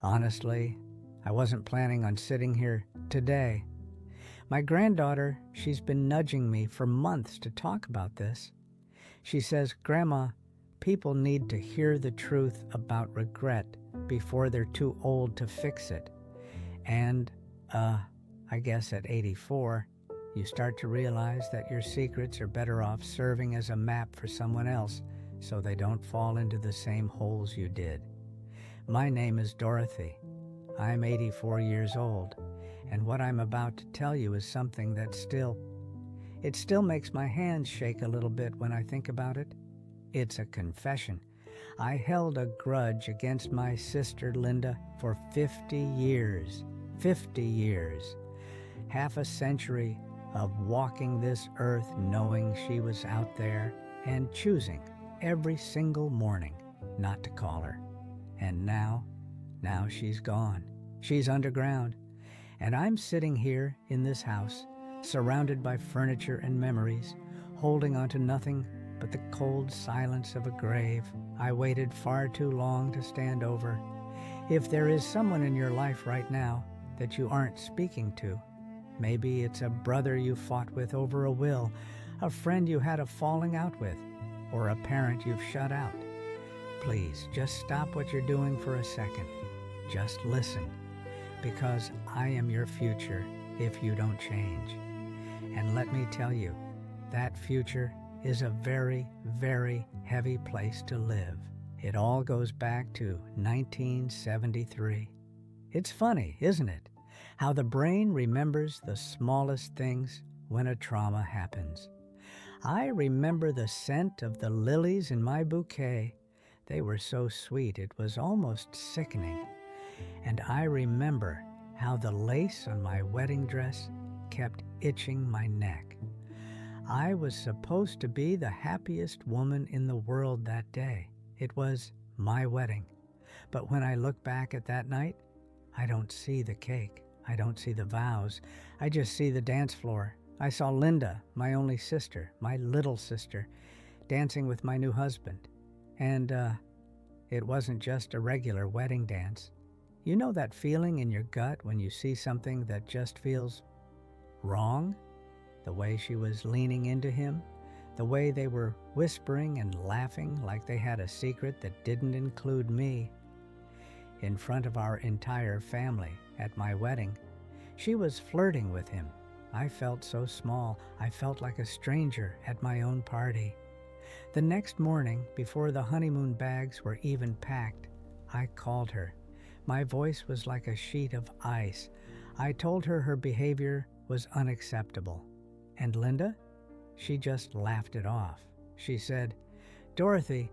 Honestly, I wasn't planning on sitting here today. My granddaughter, she's been nudging me for months to talk about this. She says, "Grandma, people need to hear the truth about regret before they're too old to fix it." And, I guess at 84, you start to realize that your secrets are better off serving as a map for someone else so they don't fall into the same holes you did. My name is Dorothy. I'm 84 years old, and what I'm about to tell you is something that still makes my hands shake a little bit when I think about it. It's a confession. I held a grudge against my sister Linda for 50 years. 50 years. Half a century of walking this earth knowing she was out there and choosing every single morning not to call her. And now she's gone. She's underground. And I'm sitting here in this house, surrounded by furniture and memories, holding on to nothing but the cold silence of a grave I waited far too long to stand over. If there is someone in your life right now that you aren't speaking to, maybe it's a brother you fought with over a will, a friend you had a falling out with, or a parent you've shut out. Please, just stop what you're doing for a second. Just listen, because I am your future if you don't change. And let me tell you, that future is a very, very heavy place to live. It all goes back to 1973. It's funny, isn't it? How the brain remembers the smallest things when a trauma happens. I remember the scent of the lilies in my bouquet. They were so sweet, it was almost sickening. And I remember how the lace on my wedding dress kept itching my neck. I was supposed to be the happiest woman in the world that day. It was my wedding. But when I look back at that night, I don't see the cake. I don't see the vows. I just see the dance floor. I saw Linda, my only sister, my little sister, dancing with my new husband. And it wasn't just a regular wedding dance. You know that feeling in your gut when you see something that just feels wrong? The way she was leaning into him, the way they were whispering and laughing like they had a secret that didn't include me. In front of our entire family at my wedding, she was flirting with him. I felt so small. I felt like a stranger at my own party. The next morning, before the honeymoon bags were even packed, I called her. My voice was like a sheet of ice. I told her her behavior was unacceptable. And Linda? She just laughed it off. She said, "Dorothy,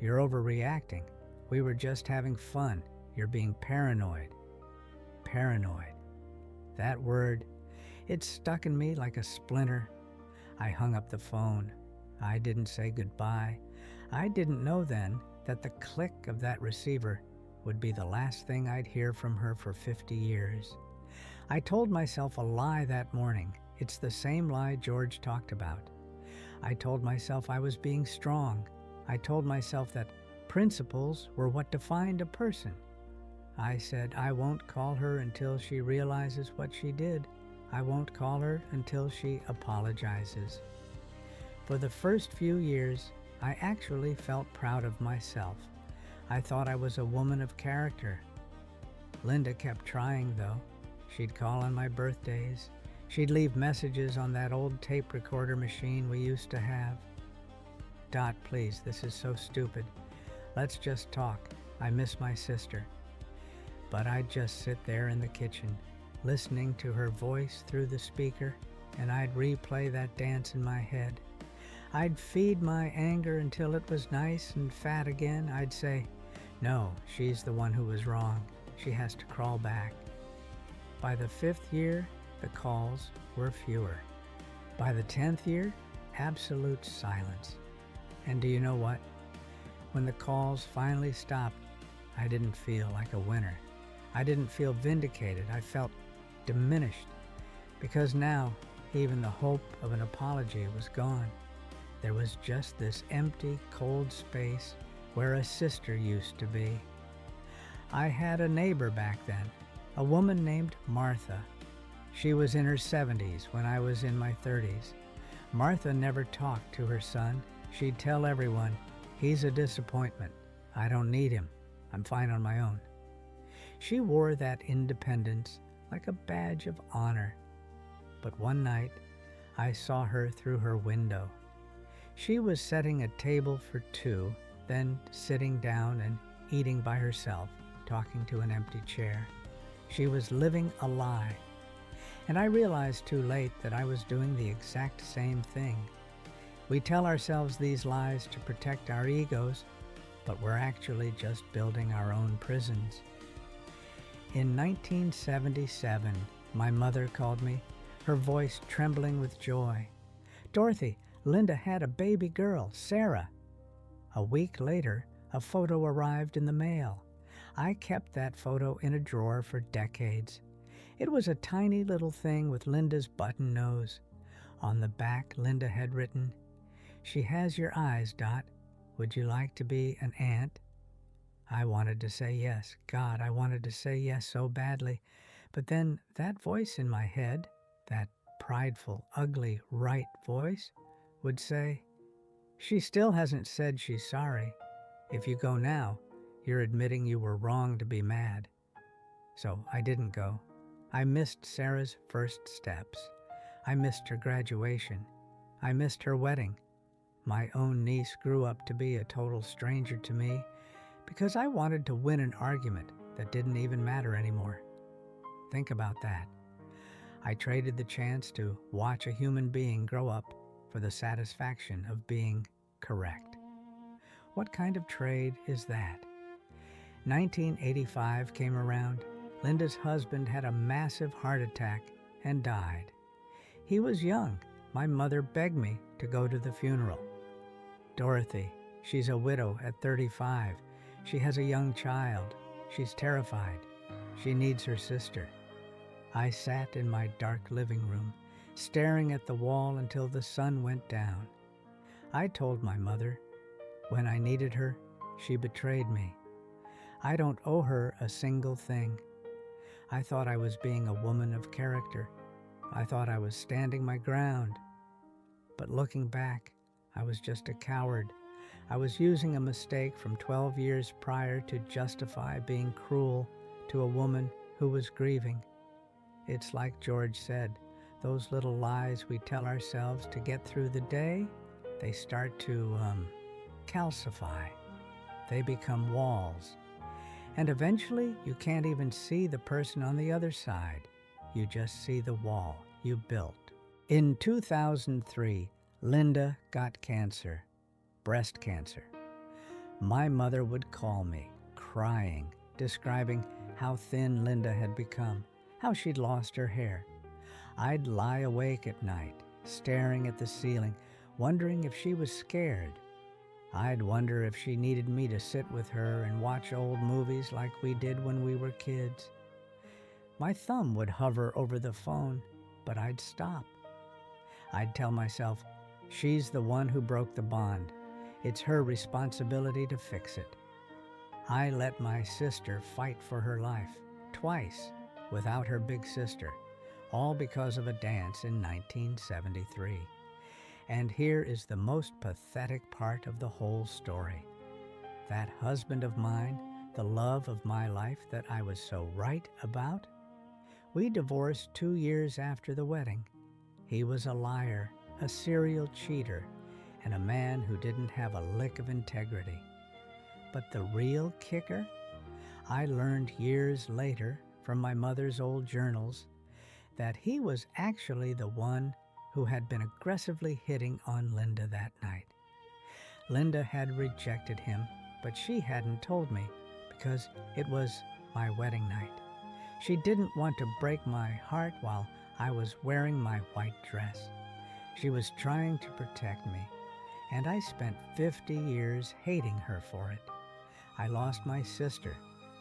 you're overreacting. We were just having fun. You're being paranoid." Paranoid. That word, it stuck in me like a splinter. I hung up the phone. I didn't say goodbye. I didn't know then that the click of that receiver would be the last thing I'd hear from her for 50 years. I told myself a lie that morning. It's the same lie George talked about. I told myself I was being strong. I told myself that principles were what defined a person. I said, I won't call her until she realizes what she did. I won't call her until she apologizes. For the first few years, I actually felt proud of myself. I thought I was a woman of character. Linda kept trying, though. She'd call on my birthdays. She'd leave messages on that old tape recorder machine we used to have. "Dot, please, this is so stupid. Let's just talk. I miss my sister." But I'd just sit there in the kitchen, listening to her voice through the speaker, and I'd replay that dance in my head. I'd feed my anger until it was nice and fat again. I'd say, "No, she's the one who was wrong. She has to crawl back." By the 5th year, the calls were fewer. By the 10th year, absolute silence. And do you know what? When the calls finally stopped, I didn't feel like a winner. I didn't feel vindicated. I felt diminished. Because now, even the hope of an apology was gone. There was just this empty, cold space where a sister used to be. I had a neighbor back then, a woman named Martha. She was in her 70s when I was in my 30s. Martha never talked to her son. She'd tell everyone, "He's a disappointment. I don't need him. I'm fine on my own." She wore that independence like a badge of honor. But one night, I saw her through her window. She was setting a table for two, then sitting down and eating by herself, talking to an empty chair. She was living a lie. And I realized too late that I was doing the exact same thing. We tell ourselves these lies to protect our egos, but we're actually just building our own prisons. In 1977, my mother called me, her voice trembling with joy. "Dorothy, Linda had a baby girl, Sarah." A week later, a photo arrived in the mail. I kept that photo in a drawer for decades. It was a tiny little thing with Linda's button nose. On the back, Linda had written, "She has your eyes, Dot. Would you like to be an aunt?" I wanted to say yes. God, I wanted to say yes so badly. But then that voice in my head, that prideful, ugly, right voice, would say, "She still hasn't said she's sorry. If you go now, you're admitting you were wrong to be mad." So I didn't go. I missed Sarah's first steps. I missed her graduation. I missed her wedding. My own niece grew up to be a total stranger to me because I wanted to win an argument that didn't even matter anymore. Think about that. I traded the chance to watch a human being grow up for the satisfaction of being correct. What kind of trade is that? 1985 came around. Linda's husband had a massive heart attack and died. He was young. My mother begged me to go to the funeral. "Dorothy, she's a widow at 35. She has a young child. She's terrified. She needs her sister." I sat in my dark living room, staring at the wall until the sun went down. I told my mother, when I needed her, she betrayed me. I don't owe her a single thing. I thought I was being a woman of character. I thought I was standing my ground. But looking back, I was just a coward. I was using a mistake from 12 years prior to justify being cruel to a woman who was grieving. It's like George said, those little lies we tell ourselves to get through the day, they start to calcify. They become walls. And eventually, you can't even see the person on the other side. You just see the wall you built. In 2003, Linda got cancer, breast cancer. My mother would call me, crying, describing how thin Linda had become, how she'd lost her hair. I'd lie awake at night, staring at the ceiling, wondering if she was scared. I'd wonder if she needed me to sit with her and watch old movies like we did when we were kids. My thumb would hover over the phone, but I'd stop. I'd tell myself, she's the one who broke the bond. It's her responsibility to fix it. I let my sister fight for her life, twice, without her big sister, all because of a dance in 1973. And here is the most pathetic part of the whole story. That husband of mine, the love of my life that I was so right about, we divorced 2 years after the wedding. He was a liar, a serial cheater, and a man who didn't have a lick of integrity. But the real kicker? I learned years later from my mother's old journals that he was actually the one who had been aggressively hitting on Linda that night. Linda had rejected him, but she hadn't told me because it was my wedding night. She didn't want to break my heart while I was wearing my white dress. She was trying to protect me, and I spent 50 years hating her for it. I lost my sister,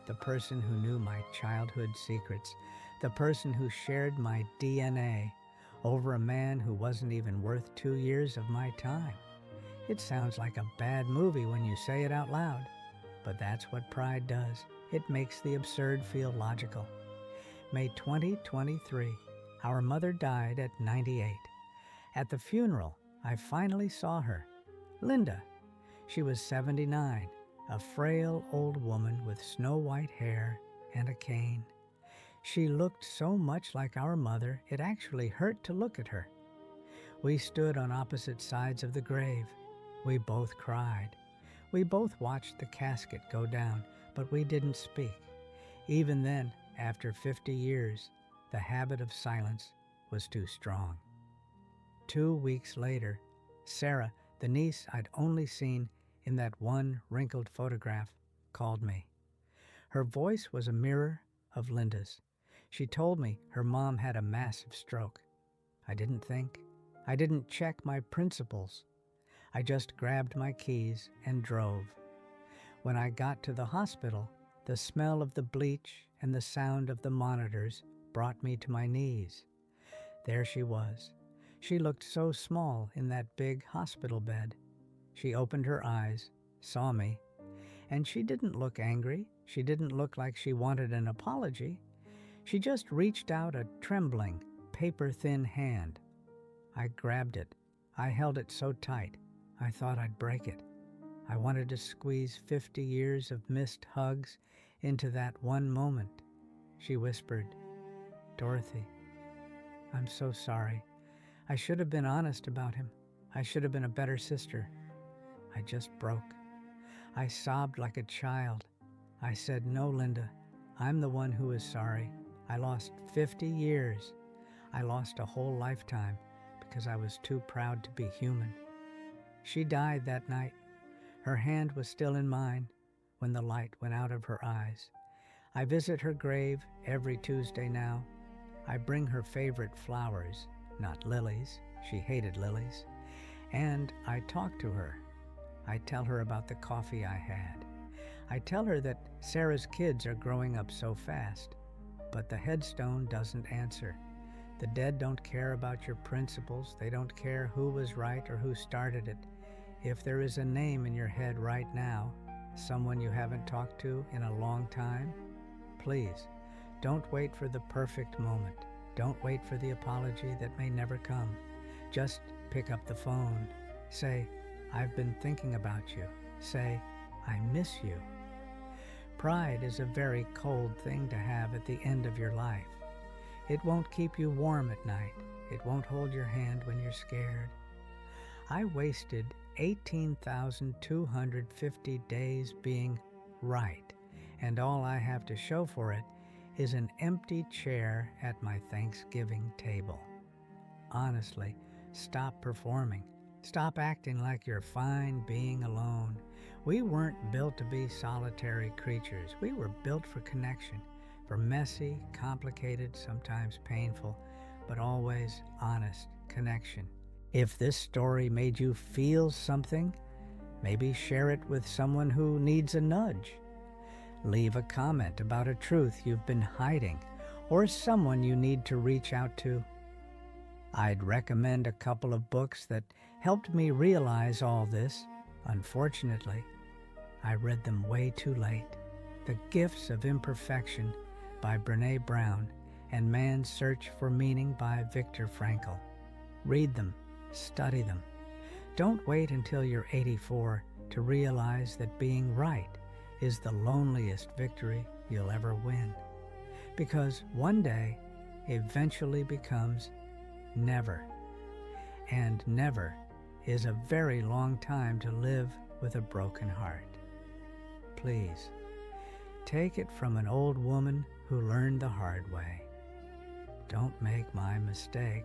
the person who knew my childhood secrets, the person who shared my DNA, over a man who wasn't even worth 2 years of my time. It sounds like a bad movie when you say it out loud, But that's what pride does. It makes the absurd feel logical. May 2023, our mother died at 98. At the funeral, I finally saw her, Linda. She was 79, a frail old woman with snow-white hair and a cane. She looked so much like our mother, it actually hurt to look at her. We stood on opposite sides of the grave. We both cried. We both watched the casket go down, but we didn't speak. Even then, after 50 years, the habit of silence was too strong. 2 weeks later, Sarah, the niece I'd only seen in that one wrinkled photograph, called me. Her voice was a mirror of Linda's. She told me her mom had a massive stroke. I didn't think. I didn't check my principles. I just grabbed my keys and drove. When I got to the hospital, the smell of the bleach and the sound of the monitors brought me to my knees. There she was. She looked so small in that big hospital bed. She opened her eyes, saw me, and she didn't look angry. She didn't look like she wanted an apology. She just reached out a trembling, paper-thin hand. I grabbed it. I held it so tight, I thought I'd break it. I wanted to squeeze 50 years of missed hugs into that one moment. She whispered, "Dorothy, I'm so sorry. I should have been honest about him. I should have been a better sister. I just broke." I sobbed like a child. I said, "No, Linda, I'm the one who is sorry. I lost 50 years. I lost a whole lifetime because I was too proud to be human." She died that night. Her hand was still in mine when the light went out of her eyes. I visit her grave every Tuesday now. I bring her favorite flowers, not lilies. She hated lilies. And I talk to her. I tell her about the coffee I had. I tell her that Sarah's kids are growing up so fast, but the headstone doesn't answer. The dead don't care about your principles. They don't care who was right or who started it. If there is a name in your head right now, someone you haven't talked to in a long time, please, don't wait for the perfect moment. Don't wait for the apology that may never come. Just pick up the phone. Say, "I've been thinking about you." Say, "I miss you." Pride is a very cold thing to have at the end of your life. It won't keep you warm at night. It won't hold your hand when you're scared. I wasted 18,250 days being right, and all I have to show for it is an empty chair at my Thanksgiving table. Honestly, stop performing. Stop acting like you're fine being alone. We weren't built to be solitary creatures. We were built for connection, for messy, complicated, sometimes painful, but always honest connection. If this story made you feel something, maybe share it with someone who needs a nudge. Leave a comment about a truth you've been hiding or someone you need to reach out to. I'd recommend a couple of books that helped me realize all this. Unfortunately, I read them way too late. The Gifts of Imperfection by Brené Brown and Man's Search for Meaning by Viktor Frankl. Read them. Study them. Don't wait until you're 84 to realize that being right is the loneliest victory you'll ever win. Because one day eventually becomes never. And never is a very long time to live with a broken heart. Please, take it from an old woman who learned the hard way. Don't make my mistake.